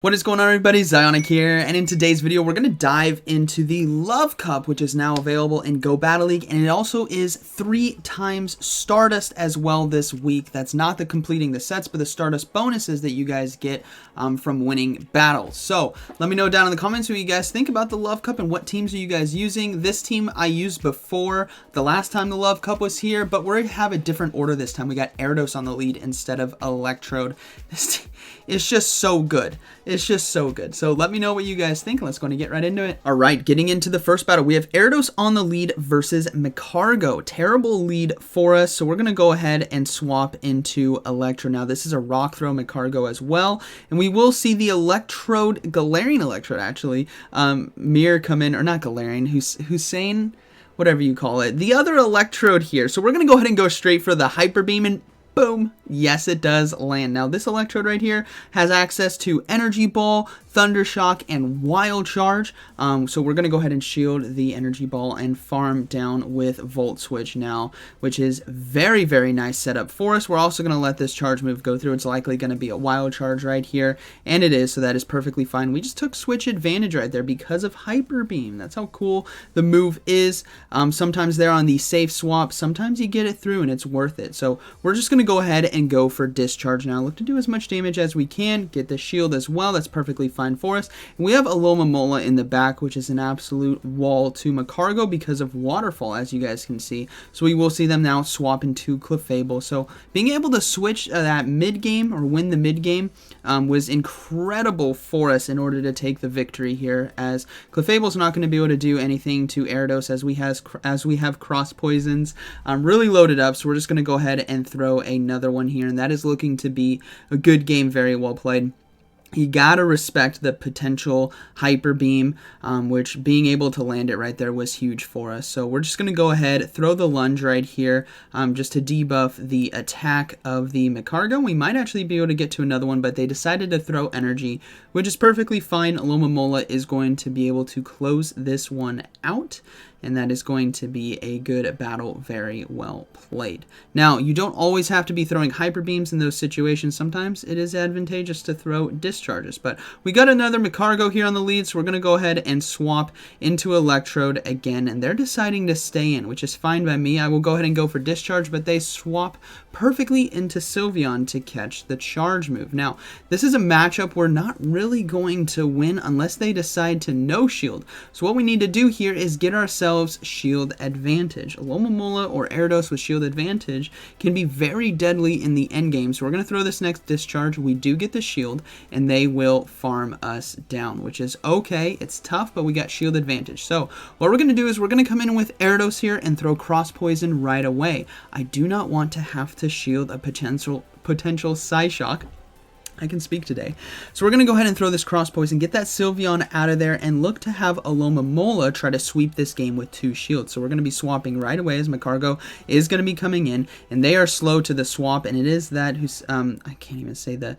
What is going on, everybody? ZyoniK here, and in today's video we're going to dive into the Love Cup, which is now available in Go Battle League, and it also is 3 times Stardust as well this week. That's not the completing the sets, but the Stardust bonuses that you guys get from winning battles. So let me know down in the comments what you guys think about the Love Cup and what teams are you guys using. This team I used before the last time the Love Cup was here, but we have a different order this time. We got Gyarados on the lead instead of Electrode. It's just so good. It's just so good. So let me know what you guys think. Let's go and get right into it. All right, getting into the first battle, we have Gyarados on the lead versus Magcargo. Terrible lead for us, so we're going to go ahead and swap into Electrode. Now, this is a Rock Throw Magcargo as well, and we will see the Electrode, Galarian Electrode actually, Mirror come in, or not Galarian, Hussein, whatever you call it. The other Electrode here. So we're going to go ahead and go straight for the Hyper Beam, and boom. Yes, it does land. Now, this Electrode right here has access to Energy Ball, Thunder Shock, and Wild Charge. So we're going to go ahead and shield the Energy Ball and farm down with Volt Switch now, which is very, very nice setup for us. We're also going to let this charge move go through. It's likely going to be a Wild Charge right here, and it is, so that is perfectly fine. We just took Switch advantage right there because of Hyper Beam. That's how cool the move is. Sometimes they're on the safe swap. Sometimes you get it through, and it's worth it. So we're just going to go ahead and go for Discharge now. Look to do as much damage as we can. Get the shield as well. That's perfectly fine for us. And we have Alomomola in the back, which is an absolute wall to Magcargo because of Waterfall, as you guys can see. So we will see them now swap into Clefable. So being able to switch that mid-game or win the mid-game was incredible for us in order to take the victory here, as Clefable's not going to be able to do anything to Gyarados as we have Cross Poisons really loaded up. So we're just going to go ahead and throw another one here, and that is looking to be a good game, very well played. You gotta respect the potential Hyper Beam, which being able to land it right there was huge for us. So we're just going to go ahead, throw the Lunge right here, just to debuff the attack of the Magcargo. We might actually be able to get to another one, but they decided to throw Energy, which is perfectly fine. Alomomola is going to be able to close this one out, and that is going to be a good battle, very well played. Now, you don't always have to be throwing Hyper Beams in those situations. Sometimes it is advantageous to throw Discharges, but we got another Magcargo here on the lead, so we're going to go ahead and swap into Electrode again, and they're deciding to stay in, which is fine by me. I will go ahead and go for Discharge, but they swap perfectly into Sylveon to catch the charge move. Now, this is a matchup we're not really going to win unless they decide to no-shield. So what we need to do here is get ourselves shield advantage. Alomomola or Gyarados with shield advantage can be very deadly in the end game. So we're going to throw this next Discharge. We do get the shield, and they will farm us down, which is okay. It's tough, but we got shield advantage. So what we're going to do is we're going to come in with Gyarados here and throw Cross Poison right away. I do not want to have to shield a potential Psyshock. I can speak today. So we're going to go ahead and throw this Cross Poison, get that Sylveon out of there, and look to have Alomomola try to sweep this game with 2 shields. So we're going to be swapping right away as Magcargo is going to be coming in, and they are slow to the swap, and it is that I can't even say the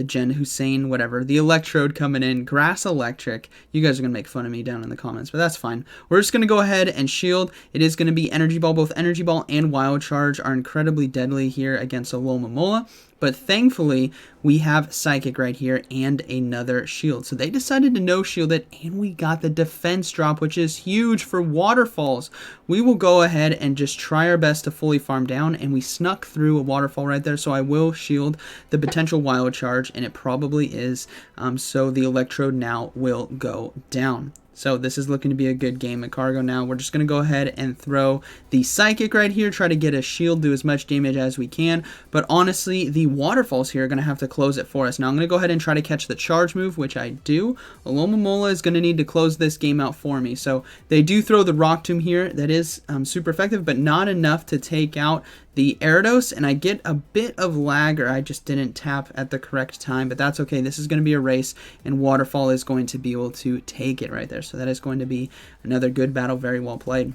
Gen Hussein, whatever, the Electrode coming in, Grass Electric. You guys are going to make fun of me down in the comments, but that's fine. We're just going to go ahead and shield. It is going to be Energy Ball. Both Energy Ball and Wild Charge are incredibly deadly here against Alomomola. But thankfully, we have Psychic right here and another shield. So they decided to no-shield it, and we got the defense drop, which is huge for Waterfalls. We will go ahead and just try our best to fully farm down, and we snuck through a Waterfall right there. So I will shield the potential Wild Charge, and it probably is. So the Electrode now will go down. So this is looking to be a good game. Magcargo now, we're just going to go ahead and throw the Psychic right here, try to get a shield, do as much damage as we can. But honestly, the Waterfalls here are going to have to close it for us. Now I'm going to go ahead and try to catch the charge move, which I do. Alomomola is going to need to close this game out for me. So they do throw the Rock Tomb here. That is super effective, but not enough to take out the Gyarados, and I get a bit of lag, or I just didn't tap at the correct time, but that's okay. This is going to be a race, and Waterfall is going to be able to take it right there. So that is going to be another good battle, very well played.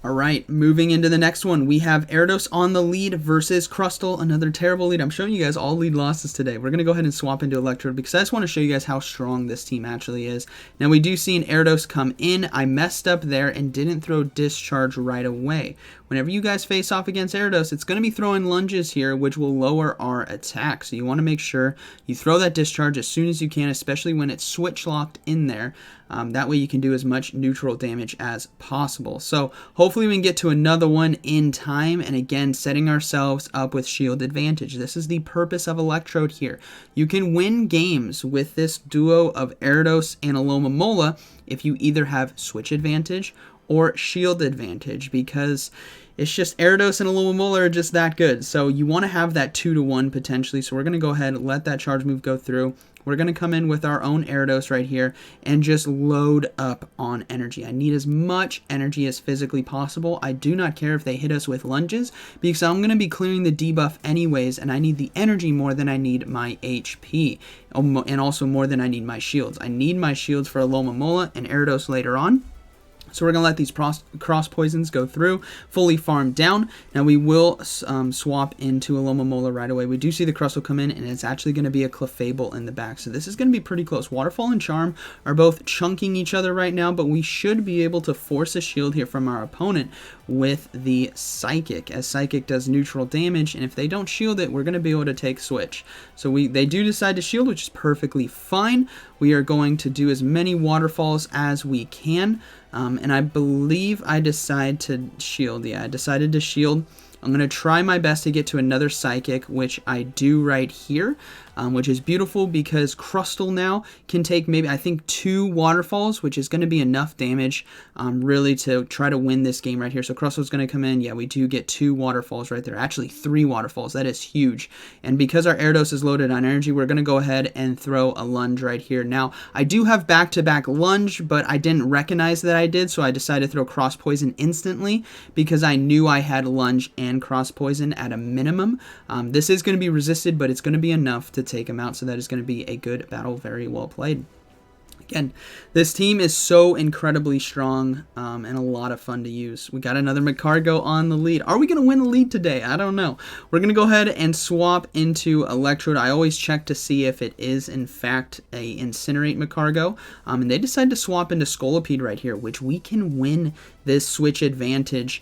All right, moving into the next one, we have Gyarados on the lead versus Crustle, another terrible lead. I'm showing you guys all lead losses today. We're going to go ahead and swap into Electrode because I just want to show you guys how strong this team actually is. Now, we do see an Gyarados come in. I messed up there and didn't throw Discharge right away. Whenever you guys face off against Gyarados, it's going to be throwing lunges here, which will lower our attack. So you want to make sure you throw that Discharge as soon as you can, especially when it's switch locked in there. That way you can do as much neutral damage as possible. So hopefully we can get to another one in time, and again, setting ourselves up with shield advantage. This is the purpose of Electrode here. You can win games with this duo of Gyarados and Alomomola if you either have switch advantage or shield advantage, because it's just Gyarados and Alomomola are just that good. So you want to have that 2-to-1 potentially. So we're going to go ahead and let that charge move go through. We're going to come in with our own Gyarados right here and just load up on energy. I need as much energy as physically possible. I do not care if they hit us with lunges because I'm going to be clearing the debuff anyways, and I need the energy more than I need my HP, and also more than I need my shields. I need my shields for Alomomola and Gyarados later on. So we're going to let these cross poisons go through, fully farmed down. Now we will swap into Alomomola right away. We do see the Crustle come in, and it's actually going to be a Clefable in the back. So this is going to be pretty close. Waterfall and Charm are both chunking each other right now, but we should be able to force a shield here from our opponent with the Psychic, as Psychic does neutral damage, and if they don't shield it, we're going to be able to take switch. So they do decide to shield, which is perfectly fine. We are going to do as many waterfalls as we can. And I believe I decide to shield. Yeah, I decided to shield. I'm going to try my best to get to another Psychic, which I do right here, which is beautiful because Crustle now can take maybe, I think, 2 waterfalls, which is going to be enough damage really to try to win this game right here. So Crustle's going to come in. Yeah, we do get 2 waterfalls right there. Actually, 3 waterfalls. That is huge. And because our Gyarados is loaded on energy, we're going to go ahead and throw a lunge right here. Now, I do have back-to-back lunge, but I didn't recognize that I did, so I decided to throw Cross Poison instantly because I knew I had lunge and Cross Poison at a minimum. This is going to be resisted, but it's going to be enough to take him out, so that is going to be a good battle. Very well played. Again, this team is so incredibly strong and a lot of fun to use. We got another Magcargo on the lead. Are we going to win the lead today? I don't know. We're going to go ahead and swap into Electrode. I always check to see if it is, in fact, a Incinerate Magcargo. And they decide to swap into Scolipede right here, which we can win this switch advantage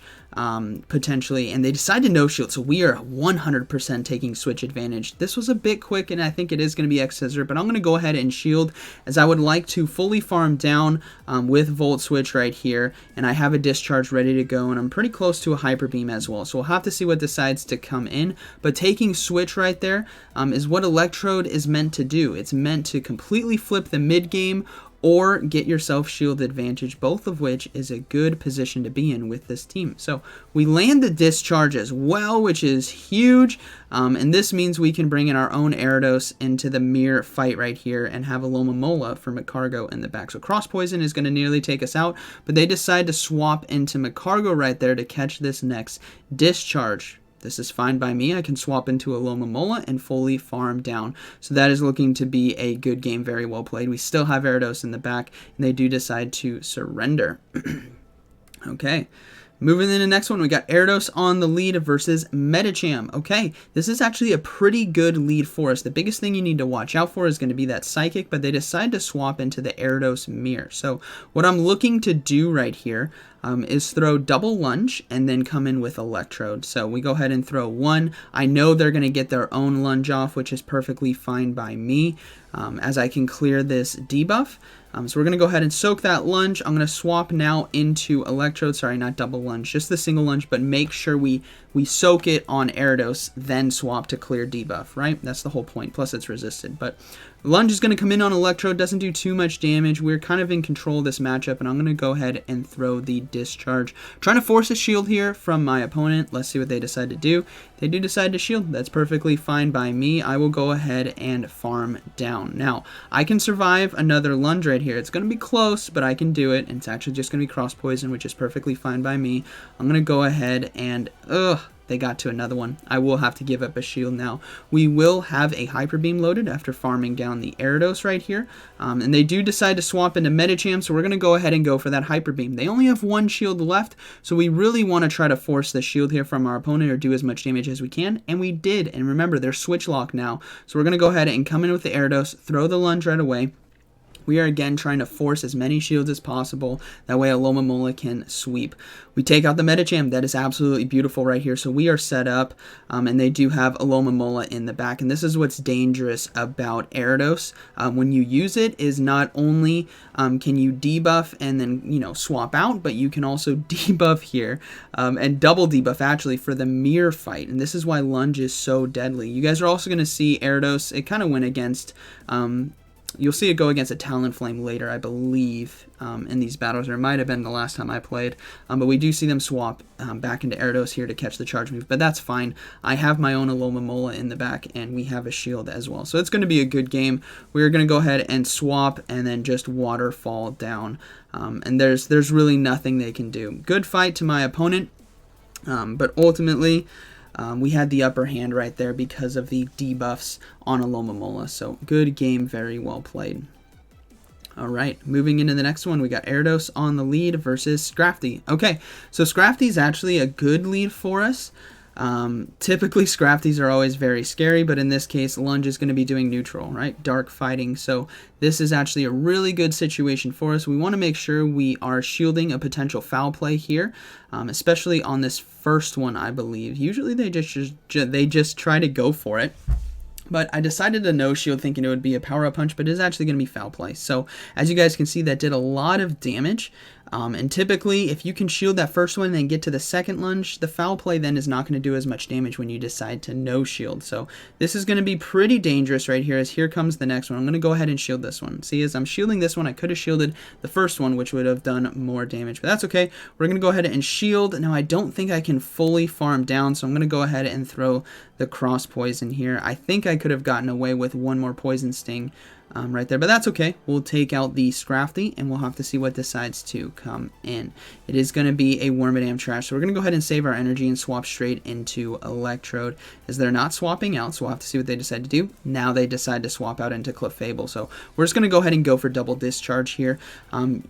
potentially, and they decide to no shield, so we are 100% taking switch advantage. This was a bit quick, and I think it is going to be X-Scissor, but I'm going to go ahead and shield, as I would like to fully farm down with Volt Switch right here, and I have a Discharge ready to go, and I'm pretty close to a Hyper Beam as well, so we'll have to see what decides to come in, but taking switch right there is what Electrode is meant to do. It's meant to completely flip the mid-game or get yourself shield advantage, both of which is a good position to be in with this team. So we land the Discharge as well, which is huge, and this means we can bring in our own Gyarados into the mirror fight right here and have a Alomomola for Magcargo in the back. So Cross Poison is going to nearly take us out, but they decide to swap into Magcargo right there to catch this next Discharge. This is fine by me. I can swap into a Alomomola and fully farm down. So that is looking to be a good game. Very well played. We still have Gyarados in the back, and they do decide to surrender. Okay. Moving into the next one, we got Gyarados on the lead versus Medicham. Okay, this is actually a pretty good lead for us. The biggest thing you need to watch out for is going to be that Psychic, but they decide to swap into the Gyarados mirror. So what I'm looking to do right here is throw double lunge and then come in with Electrode. So we go ahead and throw 1. I know they're going to get their own lunge off, which is perfectly fine by me, as I can clear this debuff. So we're going to go ahead and soak that lunge. I'm going to swap now into Electrode. Sorry, not double lunge, just the single lunge, but make sure we soak it on Gyarados, then swap to clear debuff, right? That's the whole point. Plus it's resisted. But lunge is going to come in on Electrode, doesn't do too much damage. We're kind of in control of this matchup, and I'm going to go ahead and throw the Discharge. Trying to force a shield here from my opponent. Let's see what they decide to do. They do decide to shield. That's perfectly fine by me. I will go ahead and farm down. Now, I can survive another lunge right here. It's going to be close, but I can do it, and it's actually just going to be Cross Poison, which is perfectly fine by me. I'm going to go ahead and, they got to another one. I will have to give up a shield now. We will have a Hyper Beam loaded after farming down the Gyarados right here. And they do decide to swap into Medicham, so we're going to go ahead and go for that Hyper Beam. They only have one shield left, so we really want to try to force the shield here from our opponent or do as much damage as we can, and we did. And remember, they're switch locked now, so we're going to go ahead and come in with the Gyarados, throw the lunge right away. We are again trying to force as many shields as possible. That way Alomomola can sweep. We take out the Medicham. That is absolutely beautiful right here. So we are set up, and they do have Alomomola in the back. And this is what's dangerous about Gyarados. When you use it, is not only can you debuff and then swap out, but you can also debuff here and double debuff actually for the mirror fight. And this is why lunge is so deadly. You guys are also going to see Gyarados. It kind of went against. You'll see it go against a Talonflame later, I believe, in these battles, or it might have been the last time I played. But we do see them swap back into Gyarados here to catch the charge move, but that's fine. I have my own Alomomola in the back, and we have a shield as well. So it's going to be a good game. We're going to go ahead and swap and then just waterfall down. And there's really nothing they can do. Good fight to my opponent, but ultimately... we had the upper hand right there because of the debuffs on Alomomola. So good game, very well played. Alright, moving into the next one, we got Gyarados on the lead versus Scrafty. Okay, so Scrafty is actually a good lead for us. Typically Scrafties are always very scary, but in this case lunge is going to be doing neutral, right? Dark fighting, so this is actually a really good situation for us. We want to make sure we are shielding a potential foul play here, especially on this first one, I believe. Usually they just try to go for it. But I decided to no shield thinking it would be a power-up punch, but it is actually going to be foul play. So as you guys can see, that did a lot of damage. And typically, if you can shield that first one and then get to the second lunge, the foul play then is not going to do as much damage when you decide to no shield. So this is going to be pretty dangerous right here, as here comes the next one. I'm going to go ahead and shield this one. See, as I'm shielding this one, I could have shielded the first one, which would have done more damage. But that's okay. We're going to go ahead and shield. Now, I don't think I can fully farm down, so I'm going to go ahead and throw the cross poison here. I think I could have gotten away with one more poison sting right there, but that's okay. We'll take out the Scrafty, and we'll have to see what decides to come in. It is going to be a Wormadam trash, so we're going to go ahead and save our energy and swap straight into Electrode, as they're not swapping out, so we'll have to see what they decide to do. Now they decide to swap out into Clefable, so we're just going to go ahead and go for double discharge here.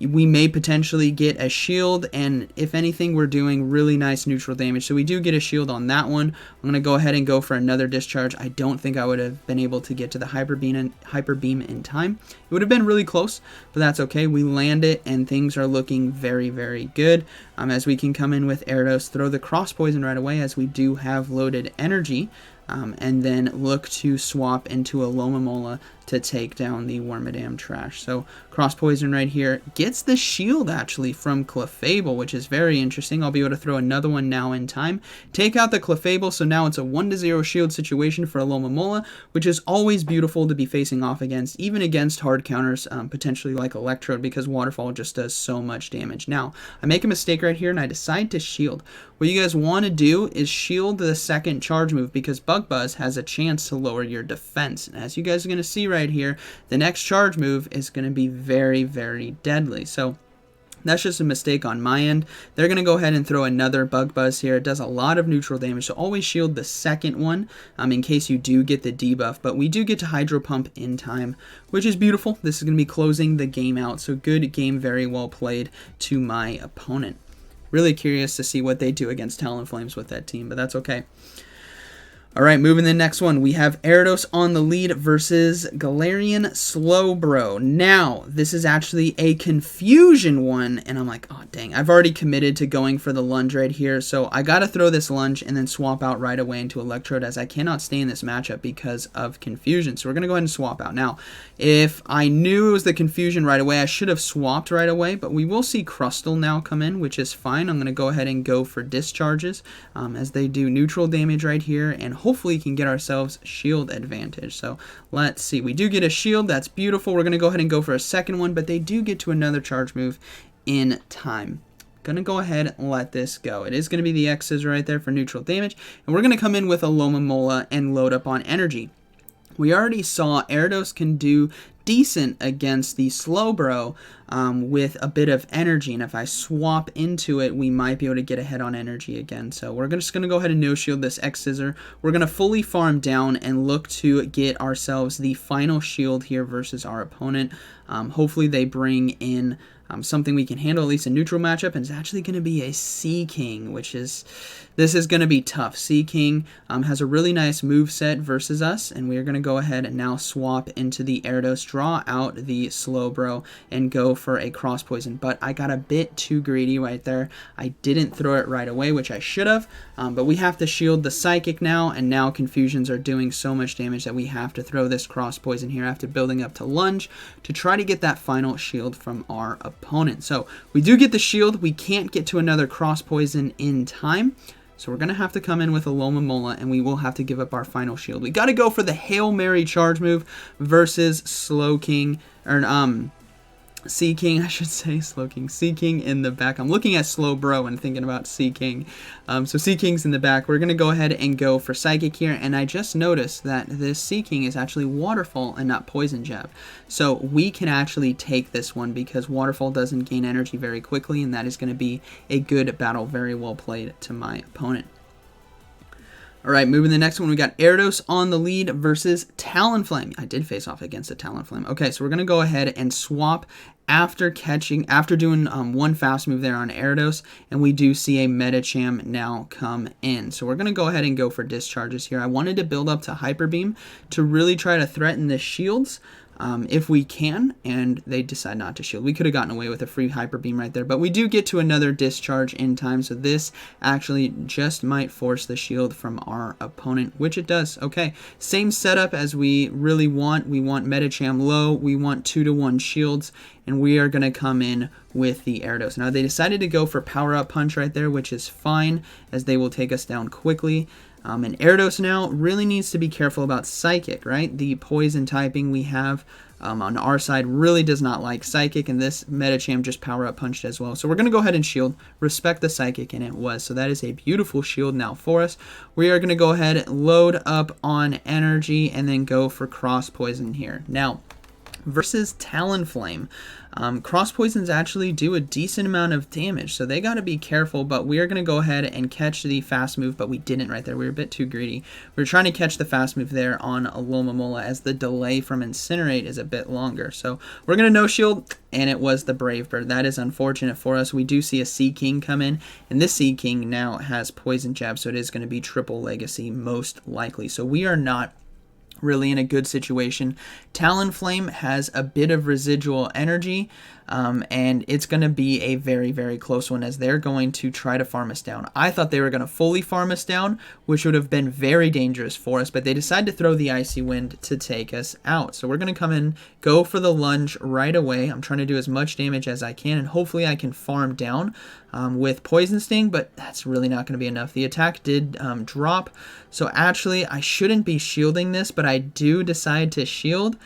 We may potentially get a shield, and if anything, we're doing really nice neutral damage, so we do get a shield on that one. I'm going to go ahead and go for another discharge. I don't think I would have been able to get to the Hyper Beam in time. It would have been really close, but that's okay. We land it, and things are looking very, very good. As we can come in with Gyarados, throw the cross poison right away, as we do have loaded energy, and then look to swap into a Alomomola to take down the Wormadam trash. So cross poison right here gets the shield actually from Clefable, which is very interesting. I'll be able to throw another one now in time, take out the Clefable, so now it's a 1-0 shield situation for Alomomola, which is always beautiful to be facing off against, even against hard counters, potentially like Electrode, because Waterfall just does so much damage. Now, I make a mistake right here and I decide to shield. What you guys want to do is shield the second charge move, because Bug Buzz has a chance to lower your defense. And as you guys are going to see right here, the next charge move is going to be very, very deadly. So that's just a mistake on my end. They're going to go ahead and throw another Bug Buzz here. It does a lot of neutral damage, so always shield the second one in case you do get the debuff. But we do get to Hydro Pump in time, which is beautiful. This is going to be closing the game out. So good game, very well played to my opponent. Really curious to see what they do against Talonflames with that team, but that's okay. Alright, moving to the next one. We have Gyarados on the lead versus Galarian Slowbro. Now, this is actually a confusion one, and I'm like, oh dang, I've already committed to going for the lunge right here, so I gotta throw this lunge and then swap out right away into Electrode, as I cannot stay in this matchup because of confusion. So we're gonna go ahead and swap out. Now, if I knew it was the confusion right away, I should have swapped right away, but we will see Crustle now come in, which is fine. I'm gonna go ahead and go for discharges, as they do neutral damage right here, and hopefully can get ourselves shield advantage. So let's see. We do get a shield. That's beautiful. We're going to go ahead and go for a second one, but they do get to another charge move in time. Going to go ahead and let this go. It is going to be the X's right there for neutral damage, and we're going to come in with a Alomomola and load up on energy. We already saw Gyarados can do decent against the Slowbro with a bit of energy, and if I swap into it, we might be able to get ahead on energy again. So we're just going to go ahead and no-shield this X-Scissor. We're going to fully farm down and look to get ourselves the final shield here versus our opponent. Hopefully they bring in something we can handle, at least a neutral matchup, and it's actually going to be a Seaking, this is going to be tough. Seaking has a really nice move set versus us, and we are going to go ahead and now swap into the Gyarados, draw out the Slowbro, and go for a Cross Poison. But I got a bit too greedy right there. I didn't throw it right away, which I should have, but we have to shield the Psychic now, and now Confusions are doing so much damage that we have to throw this Cross Poison here after building up to Lunge to try to get that final shield from our opponent. So we do get the shield. We can't get to another Cross Poison in time. So we're going to have to come in with a Alomomola, and we will have to give up our final shield. We got to go for the Hail Mary charge move versus Slowking, or Seaking, I should say, Slowking. Seaking in the back. I'm looking at Slowbro and thinking about Seaking. So Seaking's in the back. We're going to go ahead and go for Psychic here, and I just noticed that this Seaking is actually Waterfall and not Poison Jab. So we can actually take this one because Waterfall doesn't gain energy very quickly, and that is going to be a good battle. Very well played to my opponent. Alright, moving to the next one, we got Gyarados on the lead versus Talonflame. I did face off against a Talonflame. Okay, so we're going to go ahead and swap after doing one fast move there on Gyarados, and we do see a Medicham now come in. So we're going to go ahead and go for discharges here. I wanted to build up to Hyper Beam to really try to threaten the shields. If we can, and they decide not to shield. We could have gotten away with a free Hyper Beam right there, but we do get to another discharge in time, so this actually just might force the shield from our opponent, which it does. Okay, same setup as we really want. We want Medicham low, we want 2-to-1 shields, and we are going to come in with the Gyarados. Now, they decided to go for Power Up Punch right there, which is fine, as they will take us down quickly. And Gyarados now really needs to be careful about Psychic, right? The poison typing we have on our side really does not like Psychic, and this Medicham just Power Up Punched as well. So we're going to go ahead and shield, respect the Psychic, and it was. So that is a beautiful shield now for us. We are going to go ahead and load up on energy and then go for Cross Poison here. Now, versus Talonflame, Cross Poisons actually do a decent amount of damage, so they got to be careful, but we are going to go ahead and catch the fast move, but we didn't right there. We were a bit too greedy. We were trying to catch the fast move there on Alomomola as the delay from Incinerate is a bit longer. So we're going to no-shield, and it was the Brave Bird. That is unfortunate for us. We do see a Seaking come in, and this Seaking now has Poison Jab, so it is going to be triple Legacy most likely. So we are not really in a good situation. Talonflame has a bit of residual energy, and it's going to be a very, very close one as they're going to try to farm us down. I thought they were going to fully farm us down, which would have been very dangerous for us, but they decided to throw the Icy Wind to take us out. So we're going to come in, go for the Lunge right away. I'm trying to do as much damage as I can, and hopefully I can farm down with Poison Sting, but that's really not going to be enough. The attack did drop, so actually I shouldn't be shielding this, but I do decide to shield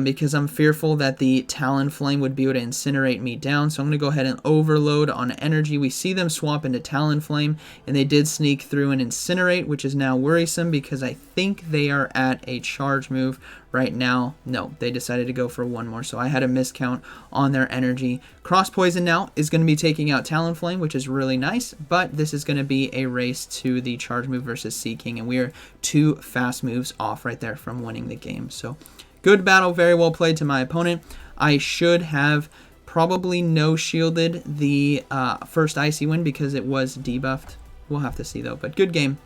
because I'm fearful that the Talonflame would be able to incinerate me down. So I'm going to go ahead and overload on energy. We see them swap into Talonflame, and they did sneak through and incinerate, which is now worrisome because I think they are at a charge move right now. No, they decided to go for one more, so I had a miscount on their energy. Cross Poison now is going to be taking out Talonflame, which is really nice, but this is going to be a race to the charge move versus Seaking, and we are 2 fast moves off right there from winning the game. So good battle, very well played to my opponent. I should have probably no-shielded the first Icy Wind because it was debuffed. We'll have to see though, but good game.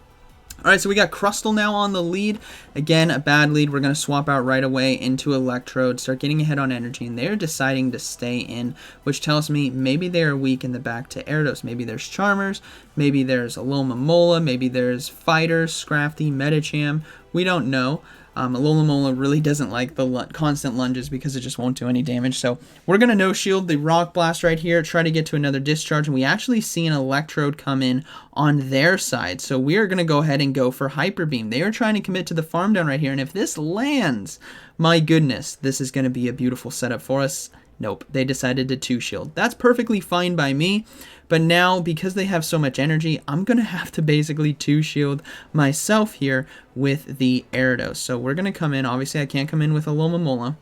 Alright, so we got Crustle now on the lead. Again, a bad lead. We're going to swap out right away into Electrode, start getting ahead on energy, and they're deciding to stay in, which tells me maybe they are weak in the back to Gyarados. Maybe there's Charmers, maybe there's Alomomola, maybe there's Fighters, Scrafty, Medicham. We don't know. Alomomola really doesn't like the constant lunges because it just won't do any damage. So we're going to no-shield the Rock Blast right here, try to get to another discharge, and we actually see an Electrode come in on their side. So we are going to go ahead and go for Hyper Beam. They are trying to commit to the farm down right here, and if this lands, my goodness, this is going to be a beautiful setup for us. Nope, they decided to 2-shield. That's perfectly fine by me, but now because they have so much energy, I'm going to have to basically 2-shield myself here with the Gyarados. So we're going to come in. Obviously, I can't come in with a Alomomola.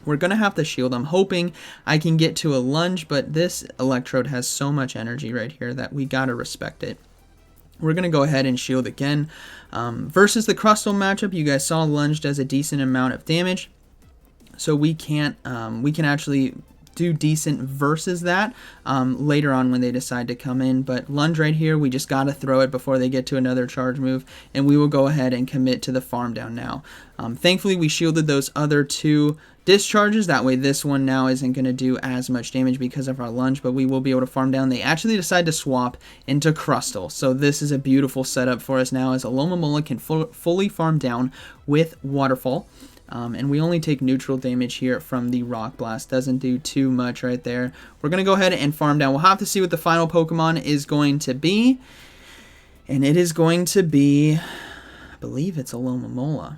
We're going to have to shield. I'm hoping I can get to a lunge, but this Electrode has so much energy right here that we got to respect it. We're going to go ahead and shield again. Versus the Crustle matchup, you guys saw lunge does a decent amount of damage. So we can actually do decent versus that later on when they decide to come in. But lunge right here, we just got to throw it before they get to another charge move, and we will go ahead and commit to the farm down now. Thankfully, we shielded those other two discharges. That way this one now isn't going to do as much damage because of our lunge, but we will be able to farm down. They actually decide to swap into Crustle. So this is a beautiful setup for us now, as Alomomola can fully farm down with Waterfall. And we only take neutral damage here from the Rock Blast. Doesn't do too much right there. We're going to go ahead and farm down. We'll have to see what the final Pokemon is going to be. And it is going to be, I believe it's Alomomola.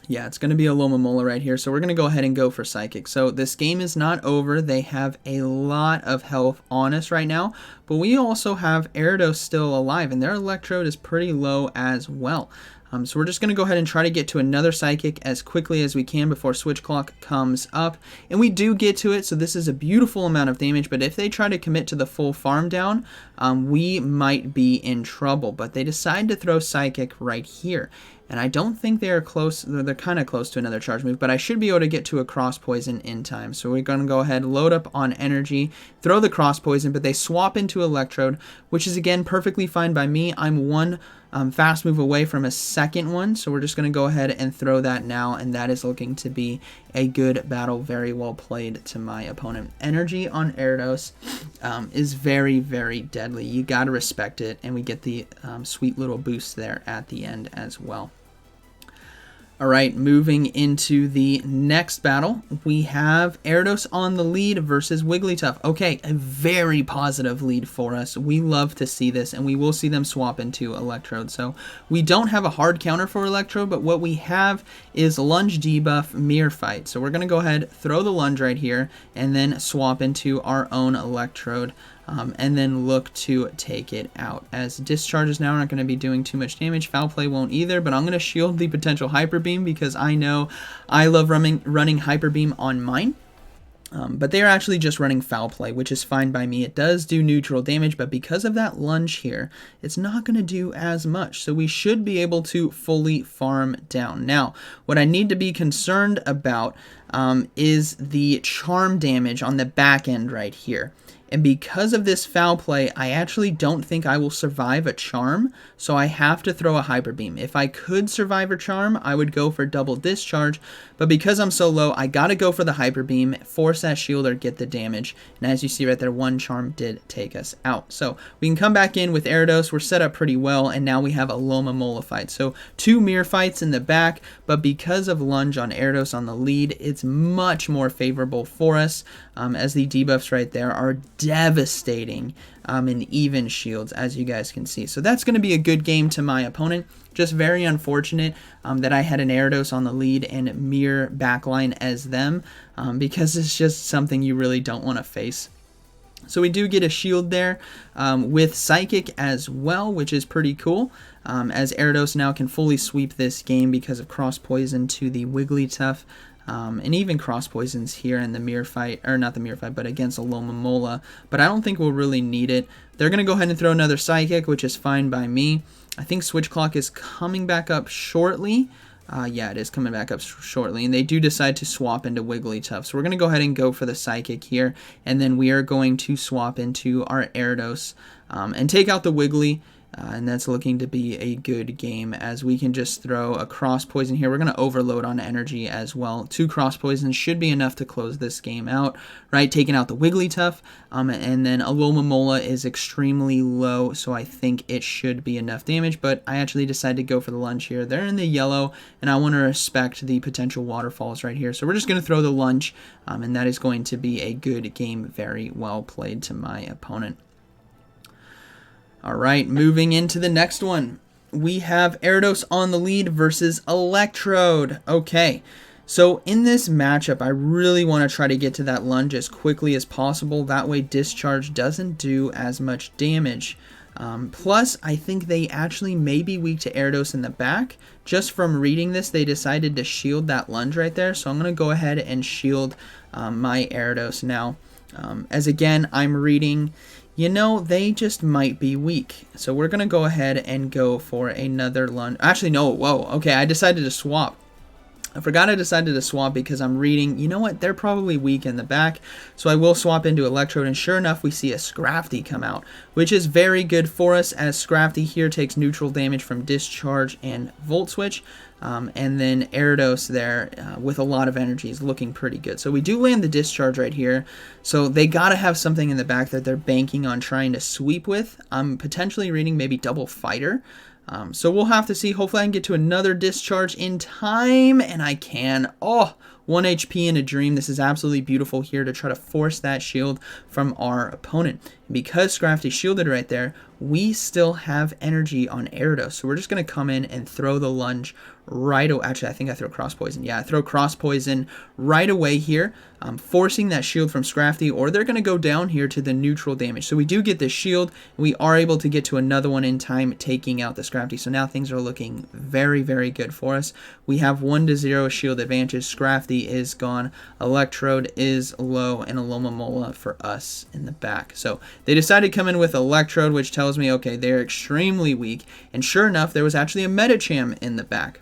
Yeah, it's going to be Alomomola right here. So we're going to go ahead and go for Psychic. So this game is not over. They have a lot of health on us right now. But we also have Gyarados still alive, and their Electrode is pretty low as well. So we're just going to go ahead and try to get to another Psychic as quickly as we can before Switch Clock comes up. And we do get to it, so this is a beautiful amount of damage. But if they try to commit to the full farm down, we might be in trouble. But they decide to throw Psychic right here. And I don't think they are close. They're kind of close to another charge move, but I should be able to get to a Cross Poison in time. So we're going to go ahead, load up on energy, throw the Cross Poison, but they swap into Electrode, which is, again, perfectly fine by me. I'm one fast move away from a second one, so we're just going to go ahead and throw that now, and that is looking to be a good battle. Very well played to my opponent. Energy on Gyarados is very, very deadly. You got to respect it, and we get the sweet little boost there at the end as well. Alright, moving into the next battle, we have Gyarados on the lead versus Wigglytuff. Okay, a very positive lead for us. We love to see this, and we will see them swap into Electrode. So we don't have a hard counter for Electrode, but what we have is Lunge debuff, Mirror Fight. So we're going to go ahead, throw the Lunge right here, and then swap into our own Electrode. And then look to take it out. As discharges now aren't going to be doing too much damage. Foul Play won't either, but I'm going to shield the potential Hyper Beam because I know I love running Hyper Beam on mine. But they are actually just running Foul Play, which is fine by me. It does do neutral damage, but because of that lunge here, it's not going to do as much. So we should be able to fully farm down. Now, what I need to be concerned about is the charm damage on the back end right here. And because of this Foul Play, I actually don't think I will survive a Charm, so I have to throw a Hyper Beam. If I could survive a Charm, I would go for double discharge, but because I'm so low, I gotta go for the Hyper Beam, force that shield or get the damage. And as you see right there, one Charm did take us out. So we can come back in with Gyarados. We're set up pretty well, and now we have a Alomomola fight. So two Mirror Fights in the back, but because of Lunge on Gyarados on the lead, it's much more favorable for us, as the debuffs right there are devastating in even shields, as you guys can see. So that's going to be a good game to my opponent. Just very unfortunate that I had an Gyarados on the lead and Mirror Backline as them, because it's just something you really don't want to face. So we do get a shield there with Psychic as well, which is pretty cool, as Gyarados now can fully sweep this game because of Cross Poison to the Wigglytuff. And even Cross Poisons here in the Mirror Fight, or not the Mirror Fight, but against Alomomola. But I don't think we'll really need it. They're going to go ahead and throw another Psychic, which is fine by me. I think Switch Clock is coming back up shortly. Yeah, it is coming back up shortly. And they do decide to swap into Wigglytuff. So we're going to go ahead and go for the Psychic here. And then we are going to swap into our Gyarados and take out the Wiggly. And that's looking to be a good game, as we can just throw a Cross Poison here. We're going to overload on energy as well. 2 Cross Poisons should be enough to close this game out, right? Taking out the Wigglytuff, and then Alomomola is extremely low, so I think it should be enough damage, but I actually decided to go for the Lunge here. They're in the yellow, and I want to respect the potential waterfalls right here, so we're just going to throw the Lunge, and that is going to be a good game. Very well played to my opponent. Alright, moving into the next one. We have Gyarados on the lead versus Electrode. Okay, so in this matchup, I really want to try to get to that Lunge as quickly as possible. That way Discharge doesn't do as much damage. Plus, I think they actually may be weak to Gyarados in the back. Just from reading this, they decided to shield that lunge right there. So I'm going to go ahead and shield my Gyarados now. As again, I'm reading, you know, they just might be weak. So we're going to go ahead and go for another lunge. Actually, no, whoa, okay, I decided to swap. I forgot I decided to swap because I'm reading, you know what, they're probably weak in the back, so I will swap into Electrode, and sure enough, we see a Scrafty come out, which is very good for us, as Scrafty here takes neutral damage from Discharge and Volt Switch, and then Gyarados there with a lot of energy is looking pretty good. So we do land the Discharge right here, so they gotta have something in the back that they're banking on trying to sweep with. I'm potentially reading maybe Double Fighter. So we'll have to see. Hopefully I can get to another Discharge in time, and I can. Oh, 1 HP in a dream. This is absolutely beautiful here to try to force that shield from our opponent. Because Scrafty shielded right there, we still have energy on Gyarados. So we're just going to come in and throw the lunge right away. Actually, I think I throw Cross Poison. Yeah, I throw Cross Poison right away here, forcing that shield from Scrafty, or they're going to go down here to the neutral damage. So we do get this shield. We are able to get to another one in time, taking out the Scrafty. So now things are looking very, very good for us. We have 1-0 shield advantage. Scrafty is gone. Electrode is low, and Alomomola for us in the back. So they decided to come in with Electrode, which tells me, okay, they're extremely weak. And sure enough, there was actually a Medicham in the back.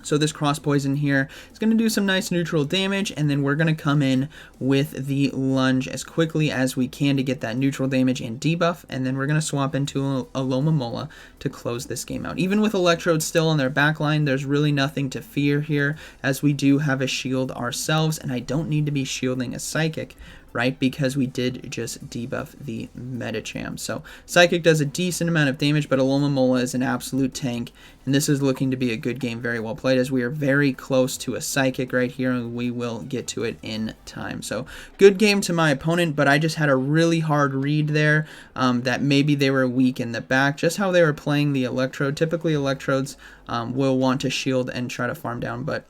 So this Cross Poison here is going to do some nice neutral damage, and then we're going to come in with the lunge as quickly as we can to get that neutral damage and debuff, and then we're going to swap into Alomomola to close this game out. Even with Electrode still on their backline, there's really nothing to fear here, as we do have a shield ourselves, and I don't need to be shielding a Psychic, right, because we did just debuff the Medicham. So Psychic does a decent amount of damage, but Alomomola is an absolute tank, and this is looking to be a good game, very well played, as we are very close to a Psychic right here, and we will get to it in time. So good game to my opponent, but I just had a really hard read there that maybe they were weak in the back, just how they were playing the Electrode. Typically Electrodes will want to shield and try to farm down, but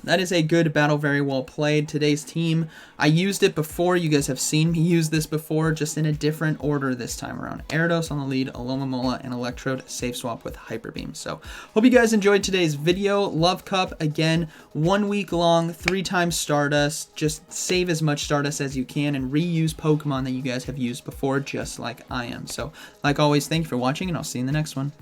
that is a good battle, very well played. Today's team, I used it before. You guys have seen me use this before, just in a different order this time around. Gyarados on the lead, Alomomola, and Electrode safe swap with Hyper Beam. So, hope you guys enjoyed today's video. Love Cup, again, 1 week long, 3 times Stardust. Just save as much Stardust as you can and reuse Pokemon that you guys have used before, just like I am. So, like always, thank you for watching, and I'll see you in the next one.